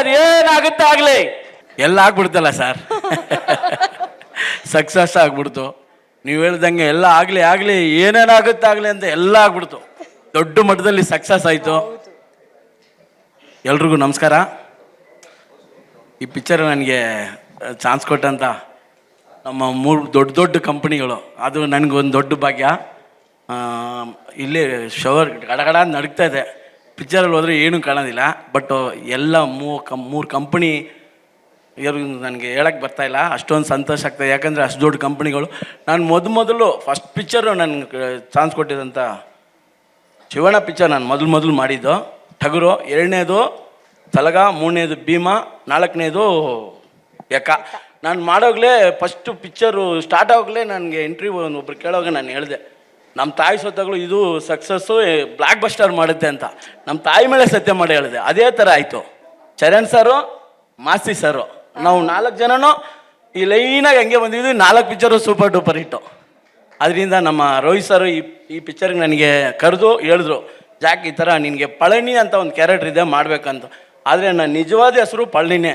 ಅದು ಏನಾಗುತ್ತೆ ಆಗಲಿ ಎಲ್ಲ ಆಗ್ಬಿಡ್ತಲ್ಲ ಸರ್. ಸಕ್ಸಸ್ ಆಗ್ಬಿಡ್ತು. ನೀವು ಹೇಳ್ದಂಗೆ ಎಲ್ಲ ಆಗಲಿ ಏನೇನಾಗುತ್ತೆ ಆಗಲಿ ಅಂತ ಎಲ್ಲ ಆಗ್ಬಿಡ್ತು. ದೊಡ್ಡ ಮಟ್ಟದಲ್ಲಿ ಸಕ್ಸಸ್ ಆಯಿತು. ಎಲ್ರಿಗೂ ನಮಸ್ಕಾರ. ಈ ಪಿಕ್ಚರ್ ನನಗೆ ಚಾನ್ಸ್ ಕೊಟ್ಟಂತ ನಮ್ಮ 3 ದೊಡ್ಡ ಕಂಪ್ನಿಗಳು, ಅದು ನನಗೊಂದು ದೊಡ್ಡ ಭಾಗ್ಯ. ಇಲ್ಲೇ ಶವರ್ ಗಡಗಡ ನಡುಗ್ತಾ ಇದೆ. ಪಿಕ್ಚರಲ್ಲಿ ಹೋದರೆ ಏನೂ ಕಾಣೋದಿಲ್ಲ. ಬಟ್ ಎಲ್ಲ ಮೂರು ಕಂಪ್ನಿ ನನಗೆ ಹೇಳಕ್ಕೆ ಬರ್ತಾಯಿಲ್ಲ, ಅಷ್ಟೊಂದು ಸಂತೋಷ ಆಗ್ತಾಯಿದೆ. ಯಾಕಂದರೆ ಅಷ್ಟು ದೊಡ್ಡ ಕಂಪ್ನಿಗಳು. ನಾನು ಮೊದಲು ಫಸ್ಟ್ ಪಿಕ್ಚರು ನನಗೆ ಚಾನ್ಸ್ ಕೊಟ್ಟಿದ್ದಂಥ ಶಿವಣ್ಣ ಪಿಕ್ಚರ್ ನಾನು ಮೊದಲು ಮಾಡಿದ್ದು ಟಗರು, 2ನೇದು ತಲಗ, 3ನೇದು ಭೀಮಾ, 4ನೇದು ಯಕ. ನಾನು ಮಾಡೋಗ್ಲೇ ಫಸ್ಟು ಪಿಕ್ಚರು ಸ್ಟಾರ್ಟ್ ಆಗೋಗ್ಲೇ ನನಗೆ ಇಂಟರ್ವ್ಯೂ ಒಬ್ರು ಕೇಳೋವಾಗ ನಾನು ಹೇಳಿದೆ, ನಮ್ಮ ತಾಯಿ ಸೊತ್ತಾಗಲು ಇದು ಸಕ್ಸಸ್ಸು ಬ್ಲಾಕ್ ಬಸ್ಟರ್ ಮಾಡುತ್ತೆ ಅಂತ. ನಮ್ಮ ತಾಯಿ ಮೇಲೆ ಸತ್ಯ ಮಾಡಿ ಹೇಳಿದೆ. ಅದೇ ಥರ ಆಯಿತು. ಚರಣ್ ಸರು, ಮಾಸ್ತಿ ಸರು, ನಾವು 4 ಜನನೂ ಈ ಲೈನಾಗಿ ಹಂಗೆ ಬಂದಿದ್ವಿ. 4 ಪಿಕ್ಚರು ಸೂಪರ್ ಡೂಪರ್ ಹಿಟ್ಟು. ಅದರಿಂದ ನಮ್ಮ ರೋಹಿತ್ ಸರು ಈ ಪಿಕ್ಚರ್ಗೆ ನನಗೆ ಕರೆದು ಹೇಳಿದ್ರು, ಜಾಕ್ ಈ ಥರ ನಿನಗೆ ಪಳನಿ ಅಂತ ಒಂದು ಕ್ಯಾರೆಕ್ಟರ್ ಇದೆ ಮಾಡಬೇಕಂತ. ಆದರೆ ನನ್ನ ನಿಜವಾದ ಹೆಸರು ಪಳನಿನೇ.